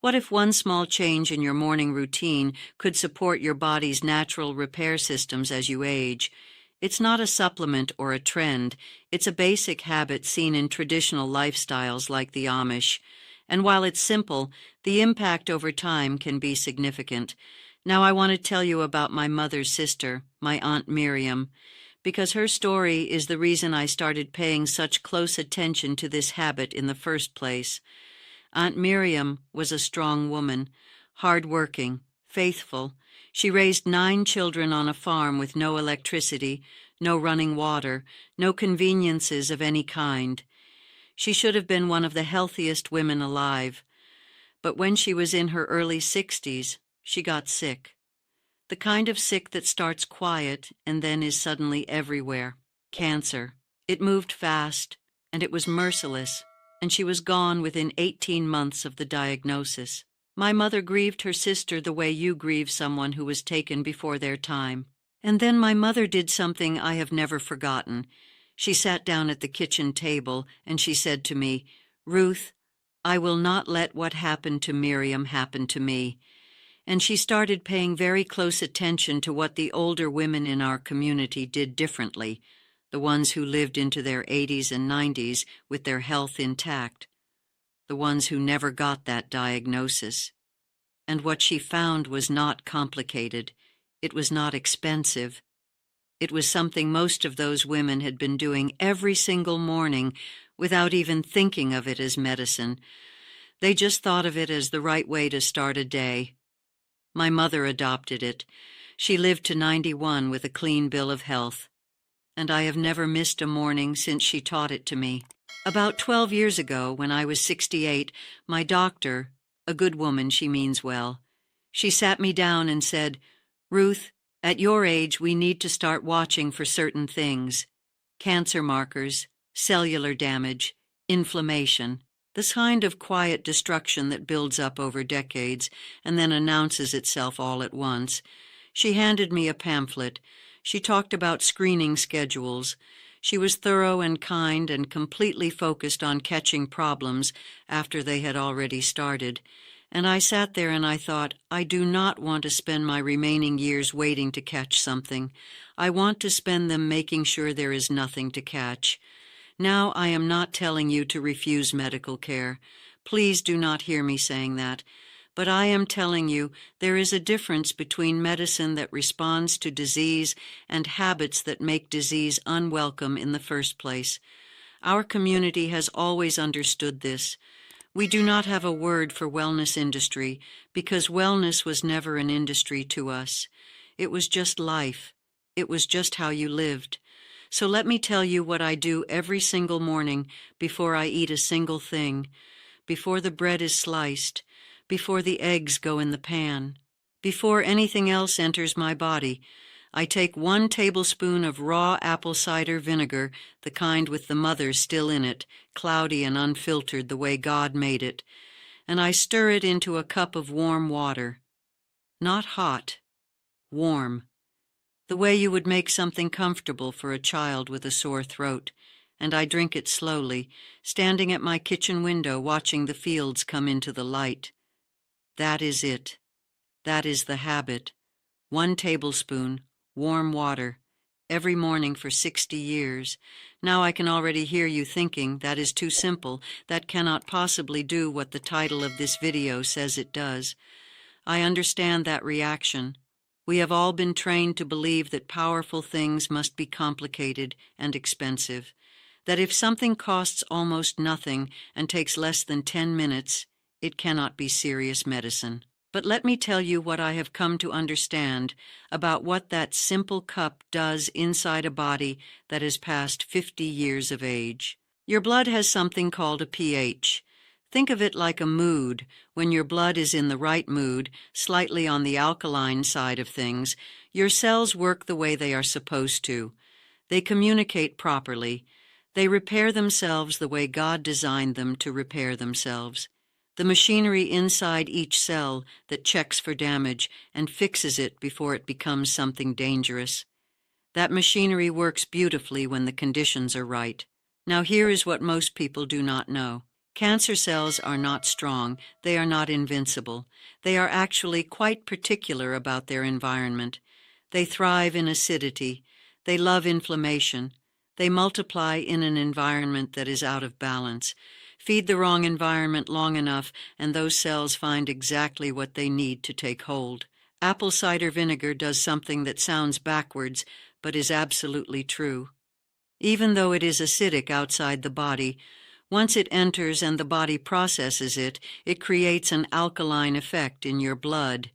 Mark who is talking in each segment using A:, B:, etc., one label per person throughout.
A: What if one small change in your morning routine could support your body's natural repair systems as you age? It's not a supplement or a trend, it's a basic habit seen in traditional lifestyles like the Amish. And while it's simple, the impact over time can be significant. Now I want to tell you about my mother's sister, my Aunt Miriam, because her story is the reason I started paying such close attention to this habit in the first place. Aunt Miriam was a strong woman, hard-working, faithful. She raised 9 children on a farm with no electricity, no running water, no conveniences of any kind. She should have been one of the healthiest women alive. But when she was in her early 60s, she got sick. The kind of sick that starts quiet and then is suddenly everywhere. Cancer. It moved fast, and it was merciless, and she was gone within 18 months of the diagnosis. My mother grieved her sister the way you grieve someone who was taken before their time. And then my mother did something I have never forgotten. She sat down at the kitchen table and she said to me, "Ruth, I will not let what happened to Miriam happen to me." And she started paying very close attention to what the older women in our community did differently, the ones who lived into their 80s and 90s with their health intact, the ones who never got that diagnosis. And what she found was not complicated. It was not expensive. It was something most of those women had been doing every single morning without even thinking of it as medicine. They just thought of it as the right way to start a day. My mother adopted it. She lived to 91 with a clean bill of health, and I have never missed a morning since she taught it to me. About 12 years ago, when I was 68, my doctor, a good woman, she means well, she sat me down and said, "Ruth, at your age we need to start watching for certain things. Cancer markers, cellular damage, inflammation. This kind of quiet destruction that builds up over decades and then announces itself all at once." She handed me a pamphlet. She talked about screening schedules. She was thorough and kind and completely focused on catching problems after they had already started. And I sat there and I thought, I do not want to spend my remaining years waiting to catch something. I want to spend them making sure there is nothing to catch. Now I am not telling you to refuse medical care. Please do not hear me saying that. But I am telling you there is a difference between medicine that responds to disease and habits that make disease unwelcome in the first place. Our community has always understood this. We do not have a word for wellness industry because wellness was never an industry to us. It was just life. It was just how you lived. So let me tell you what I do every single morning before I eat a single thing, before the bread is sliced, before the eggs go in the pan, before anything else enters my body. I take 1 tablespoon of raw apple cider vinegar, the kind with the mother still in it, cloudy and unfiltered the way God made it, and I stir it into a cup of warm water. Not hot, warm, the way you would make something comfortable for a child with a sore throat, and I drink it slowly, standing at my kitchen window watching the fields come into the light. That is it. That is the habit. 1 tablespoon, warm water, every morning for 60 years. Now I can already hear you thinking, that is too simple. That cannot possibly do what the title of this video says it does. I understand that reaction. We have all been trained to believe that powerful things must be complicated and expensive, that if something costs almost nothing and takes less than 10 minutes, it cannot be serious medicine. But let me tell you what I have come to understand about what that simple cup does inside a body that has passed 50 years of age. Your blood has something called a pH. Think of it like a mood. When your blood is in the right mood, slightly on the alkaline side of things, your cells work the way they are supposed to. They communicate properly. They repair themselves the way God designed them to repair themselves. The machinery inside each cell that checks for damage and fixes it before it becomes something dangerous. That machinery works beautifully when the conditions are right. Now here is what most people do not know. Cancer cells are not strong, they are not invincible. They are actually quite particular about their environment. They thrive in acidity. They love inflammation. They multiply in an environment that is out of balance. Feed the wrong environment long enough, and those cells find exactly what they need to take hold. Apple cider vinegar does something that sounds backwards, but is absolutely true. Even though it is acidic outside the body, once it enters and the body processes it, it creates an alkaline effect in your blood.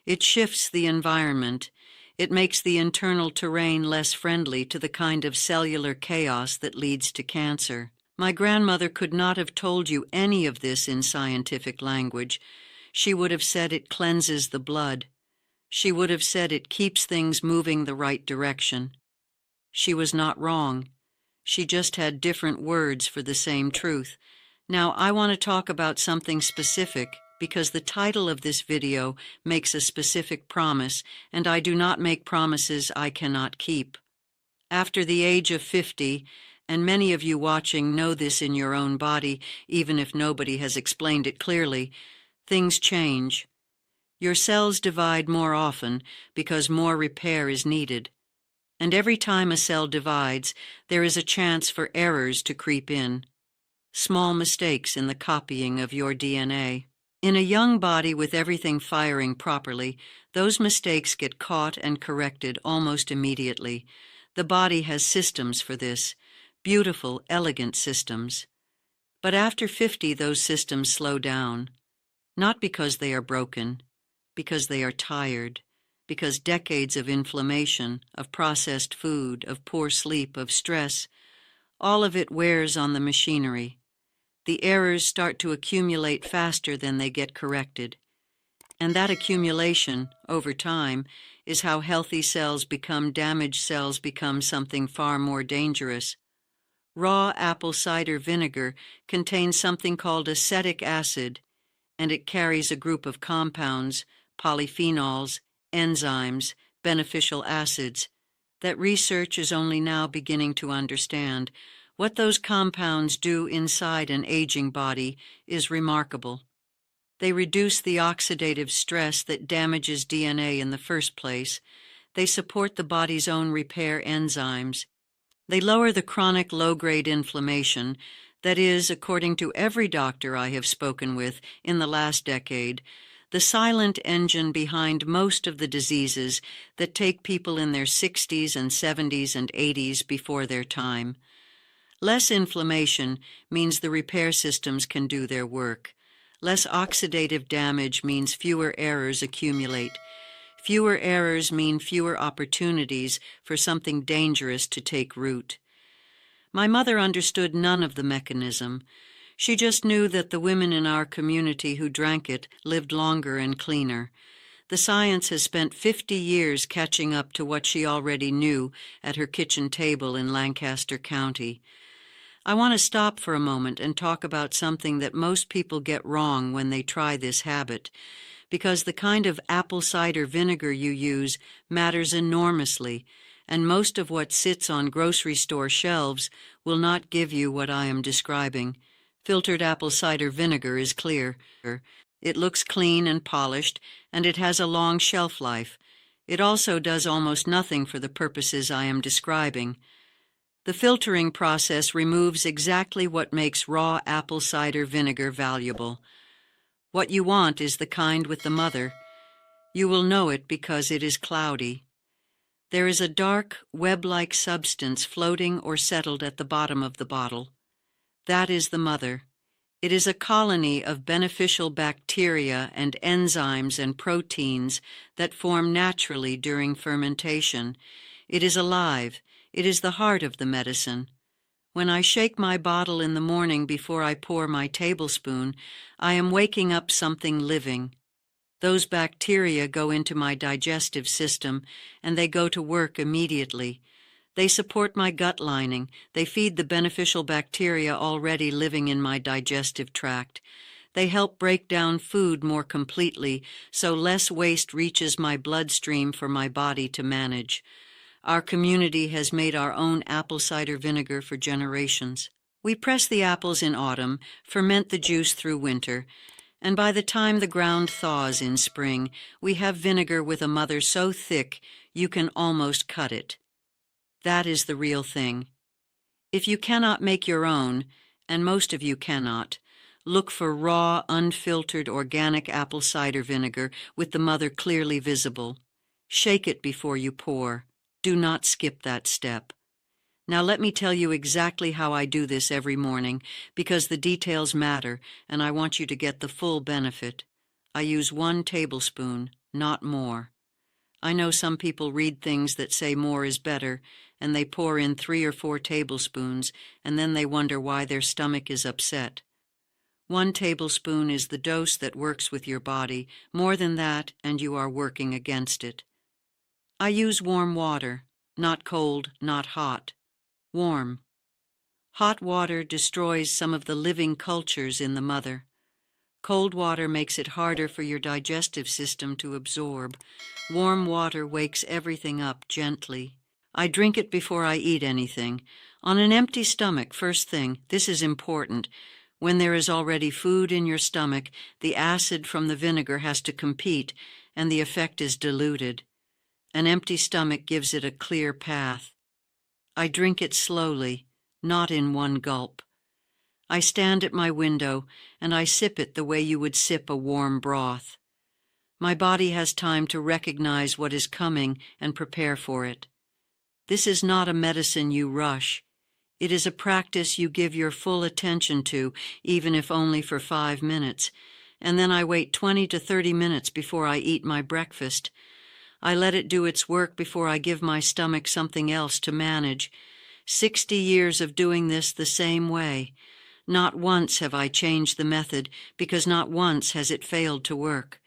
A: It shifts the environment. It makes the internal terrain less friendly to the kind of cellular chaos that leads to cancer. My grandmother could not have told you any of this in scientific language. She would have said it cleanses the blood. She would have said it keeps things moving the right direction. She was not wrong. She just had different words for the same truth. Now, I want to talk about something specific because the title of this video makes a specific promise, and I do not make promises I cannot keep. After the age of 50, and many of you watching know this in your own body, even if nobody has explained it clearly, things change. Your cells divide more often because more repair is needed. And every time a cell divides, there is a chance for errors to creep in. Small mistakes in the copying of your DNA. In a young body with everything firing properly, those mistakes get caught and corrected almost immediately. The body has systems for this, beautiful, elegant systems. But after 50, those systems slow down. Not because they are broken, because they are tired, because decades of inflammation, of processed food, of poor sleep, of stress, all of it wears on the machinery. The errors start to accumulate faster than they get corrected. And that accumulation, over time, is how healthy cells become damaged cells become something far more dangerous. Raw apple cider vinegar contains something called acetic acid, and it carries a group of compounds, polyphenols, enzymes, beneficial acids, that research is only now beginning to understand. What those compounds do inside an aging body is remarkable. They reduce the oxidative stress that damages DNA in the first place. They support the body's own repair enzymes. They lower the chronic low-grade inflammation that is, according to every doctor I have spoken with in the last decade, the silent engine behind most of the diseases that take people in their 60s and 70s and 80s before their time. Less inflammation means the repair systems can do their work. Less oxidative damage means fewer errors accumulate. Fewer errors mean fewer opportunities for something dangerous to take root. My mother understood none of the mechanism. She just knew that the women in our community who drank it lived longer and cleaner. The science has spent 50 years catching up to what she already knew at her kitchen table in Lancaster County. I want to stop for a moment and talk about something that most people get wrong when they try this habit, because the kind of apple cider vinegar you use matters enormously, and most of what sits on grocery store shelves will not give you what I am describing. Filtered apple cider vinegar is clear. It looks clean and polished, and it has a long shelf life. It also does almost nothing for the purposes I am describing. The filtering process removes exactly what makes raw apple cider vinegar valuable. What you want is the kind with the mother. You will know it because it is cloudy. There is a dark, web-like substance floating or settled at the bottom of the bottle. That is the mother. It is a colony of beneficial bacteria and enzymes and proteins that form naturally during fermentation. It is alive. It is the heart of the medicine. When I shake my bottle in the morning before I pour my tablespoon, I am waking up something living. Those bacteria go into my digestive system, and they go to work immediately. They support my gut lining. They feed the beneficial bacteria already living in my digestive tract. They help break down food more completely, so less waste reaches my bloodstream for my body to manage. Our community has made our own apple cider vinegar for generations. We press the apples in autumn, ferment the juice through winter, and by the time the ground thaws in spring, we have vinegar with a mother so thick you can almost cut it. That is the real thing. If you cannot make your own, and most of you cannot, look for raw, unfiltered, organic apple cider vinegar with the mother clearly visible. Shake it before you pour. Do not skip that step. Now let me tell you exactly how I do this every morning, because the details matter, and I want you to get the full benefit. I use 1 tablespoon, not more. I know some people read things that say more is better, and they pour in 3 or 4 tablespoons, and then they wonder why their stomach is upset. 1 tablespoon is the dose that works with your body. More than that, and you are working against it. I use warm water, not cold, not hot. Warm. Hot water destroys some of the living cultures in the mother. Cold water makes it harder for your digestive system to absorb. Warm water wakes everything up gently. I drink it before I eat anything. On an empty stomach, first thing, this is important. When there is already food in your stomach, the acid from the vinegar has to compete, and the effect is diluted. An empty stomach gives it a clear path. I drink it slowly, not in one gulp. I stand at my window, and I sip it the way you would sip a warm broth. My body has time to recognize what is coming and prepare for it. This is not a medicine you rush. It is a practice you give your full attention to, even if only for 5 minutes, and then I wait 20 to 30 minutes before I eat my breakfast. I let it do its work before I give my stomach something else to manage. 60 years of doing this the same way. Not once have I changed the method, because not once has it failed to work.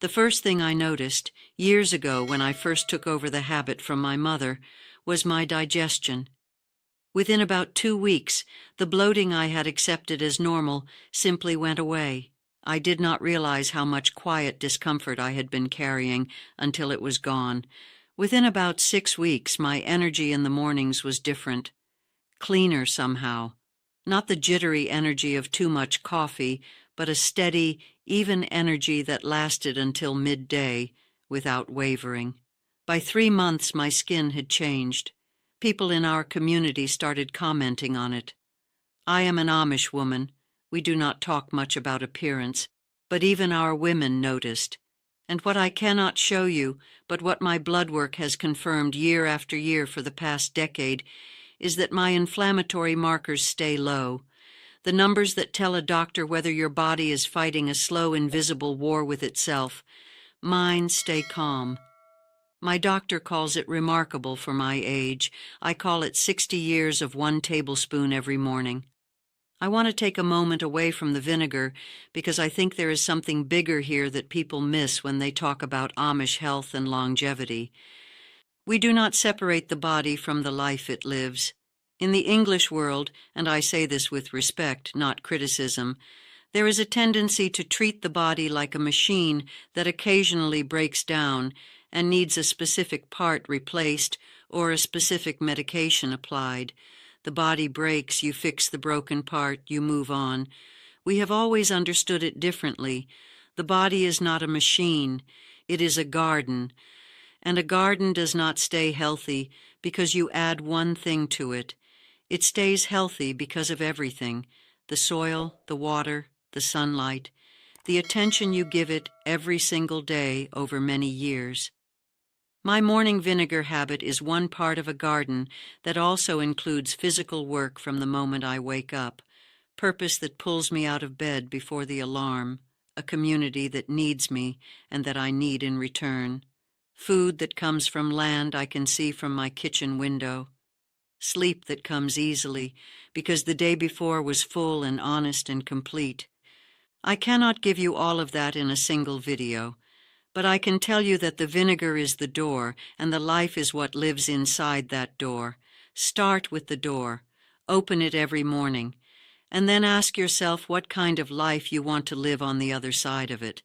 A: The first thing I noticed, years ago when I first took over the habit from my mother, was my digestion. Within about 2 weeks, the bloating I had accepted as normal simply went away. I did not realize how much quiet discomfort I had been carrying until it was gone. Within about 6 weeks, my energy in the mornings was different. Cleaner somehow. Not the jittery energy of too much coffee, but a steady, even energy that lasted until midday, without wavering. By 3 months, my skin had changed. People in our community started commenting on it. I am an Amish woman. We do not talk much about appearance, but even our women noticed. And what I cannot show you, but what my blood work has confirmed year after year for the past decade, is that my inflammatory markers stay low. The numbers that tell a doctor whether your body is fighting a slow, invisible war with itself. Mine stay calm. My doctor calls it remarkable for my age. I call it 60 years of 1 tablespoon every morning. I want to take a moment away from the vinegar because I think there is something bigger here that people miss when they talk about Amish health and longevity. We do not separate the body from the life it lives. In the English world, and I say this with respect, not criticism, there is a tendency to treat the body like a machine that occasionally breaks down and needs a specific part replaced or a specific medication applied. The body breaks, you fix the broken part, you move on. We have always understood it differently. The body is not a machine, it is a garden. And a garden does not stay healthy because you add one thing to it. It stays healthy because of everything: the soil, the water, the sunlight, the attention you give it every single day over many years. My morning vinegar habit is one part of a garden that also includes physical work from the moment I wake up, purpose that pulls me out of bed before the alarm, a community that needs me and that I need in return, food that comes from land I can see from my kitchen window, sleep that comes easily because the day before was full and honest and complete. I cannot give you all of that in a single video, but I can tell you that the vinegar is the door, and the life is what lives inside that door. Start with the door. Open it every morning. And then ask yourself what kind of life you want to live on the other side of it.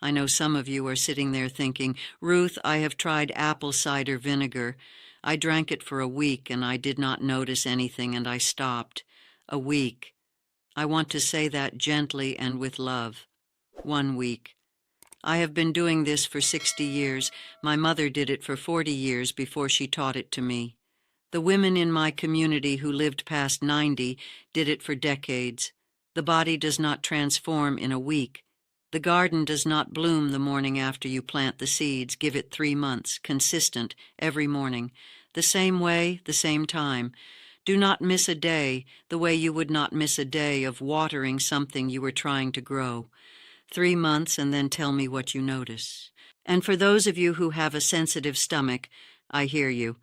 A: I know some of you are sitting there thinking, "Ruth, I have tried apple cider vinegar. I drank it for a week, and I did not notice anything, and I stopped." A week. I want to say that gently and with love. 1 week. I have been doing this for 60 years. My mother did it for 40 years before she taught it to me. The women in my community who lived past 90 did it for decades. The body does not transform in a week. The garden does not bloom the morning after you plant the seeds. Give it 3 months, consistent, every morning. The same way, the same time. Do not miss a day, the way you would not miss a day of watering something you were trying to grow. 3 months, and then tell me what you notice. And for those of you who have a sensitive stomach, I hear you.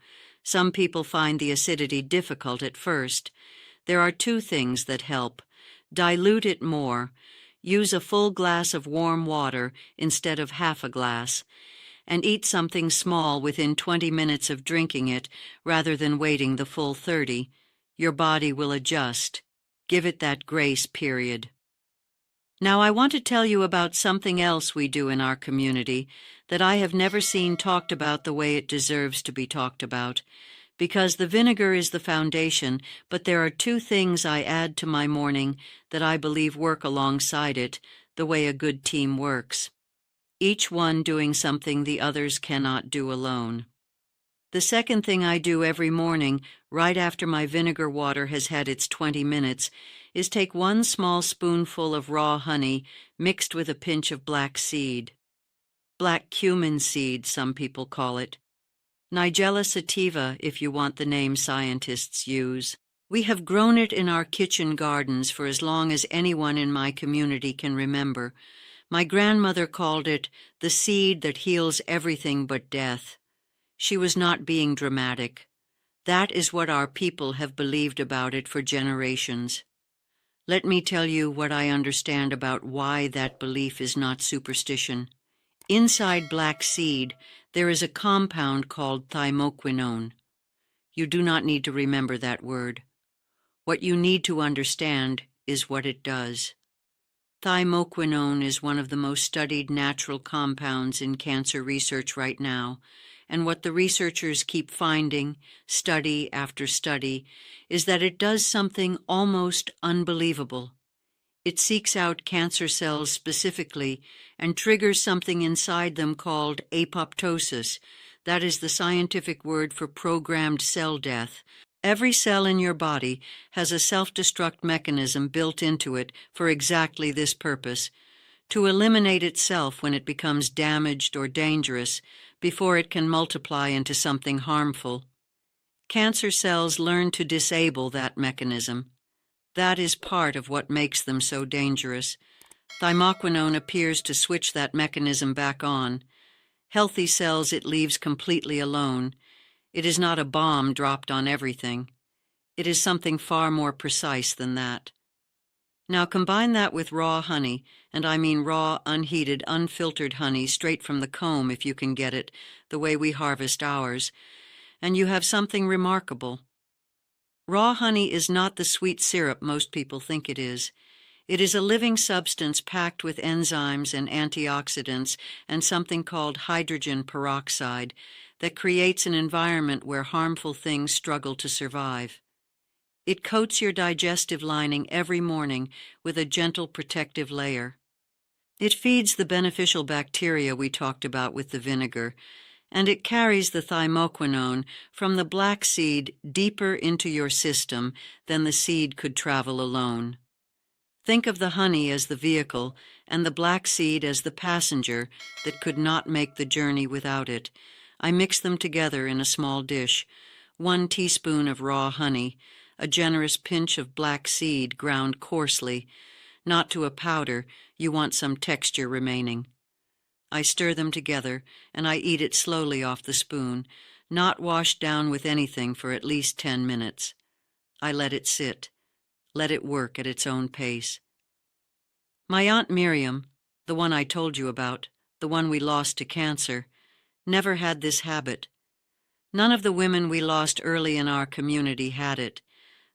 A: Some people find the acidity difficult at first. There are 2 things that help. Dilute it more. Use a full glass of warm water instead of half a glass. And eat something small within 20 minutes of drinking it rather than waiting the full 30. Your body will adjust. Give it that grace period. Now I want to tell you about something else we do in our community that I have never seen talked about the way it deserves to be talked about. Because the vinegar is the foundation, but there are 2 things I add to my morning that I believe work alongside it, the way a good team works. Each one doing something the others cannot do alone. The second thing I do every morning, right after my vinegar water has had its 20 minutes, is take 1 small spoonful of raw honey mixed with a pinch of black seed. Black cumin seed, some people call it. Nigella sativa, if you want the name scientists use. We have grown it in our kitchen gardens for as long as anyone in my community can remember. My grandmother called it the seed that heals everything but death. She was not being dramatic. That is what our people have believed about it for generations. Let me tell you what I understand about why that belief is not superstition. Inside black seed, there is a compound called thymoquinone. You do not need to remember that word. What you need to understand is what it does. Thymoquinone is one of the most studied natural compounds in cancer research right now, and what the researchers keep finding, study after study, is that it does something almost unbelievable. It seeks out cancer cells specifically and triggers something inside them called apoptosis. That is the scientific word for programmed cell death. Every cell in your body has a self-destruct mechanism built into it for exactly this purpose, to eliminate itself when it becomes damaged or dangerous before it can multiply into something harmful. Cancer cells learn to disable that mechanism. That is part of what makes them so dangerous. Thymoquinone appears to switch that mechanism back on. Healthy cells it leaves completely alone. It is not a bomb dropped on everything. It is something far more precise than that. Now combine that with raw honey, and I mean raw, unheated, unfiltered honey straight from the comb if you can get it, the way we harvest ours, and you have something remarkable. Raw honey is not the sweet syrup most people think it is. It is a living substance packed with enzymes and antioxidants and something called hydrogen peroxide that creates an environment where harmful things struggle to survive. It coats your digestive lining every morning with a gentle protective layer. It feeds the beneficial bacteria we talked about with the vinegar, and it carries the thymoquinone from the black seed deeper into your system than the seed could travel alone. Think of the honey as the vehicle and the black seed as the passenger that could not make the journey without it. I mix them together in a small dish. 1 teaspoon of raw honey, a generous pinch of black seed ground coarsely, not to a powder, you want some texture remaining. I stir them together, and I eat it slowly off the spoon, not washed down with anything for at least 10 minutes. I let it sit. Let it work at its own pace. My Aunt Miriam, the one I told you about, the one we lost to cancer, never had this habit. None of the women we lost early in our community had it.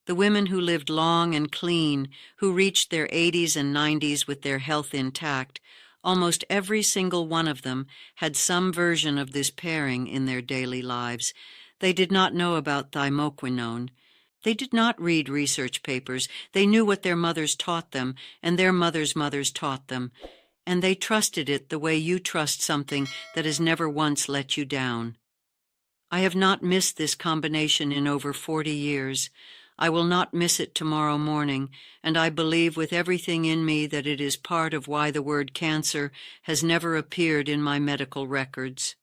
A: The women who lived long and clean, who reached their 80s and 90s with their health intact, almost every single one of them had some version of this pairing in their daily lives. They did not know about thymoquinone. They did not read research papers. They knew what their mothers taught them, and their mothers' mothers taught them, and they trusted it the way you trust something that has never once let you down. I have not missed this combination in over 40 years. I will not miss it tomorrow morning, and I believe with everything in me that it is part of why the word cancer has never appeared in my medical records.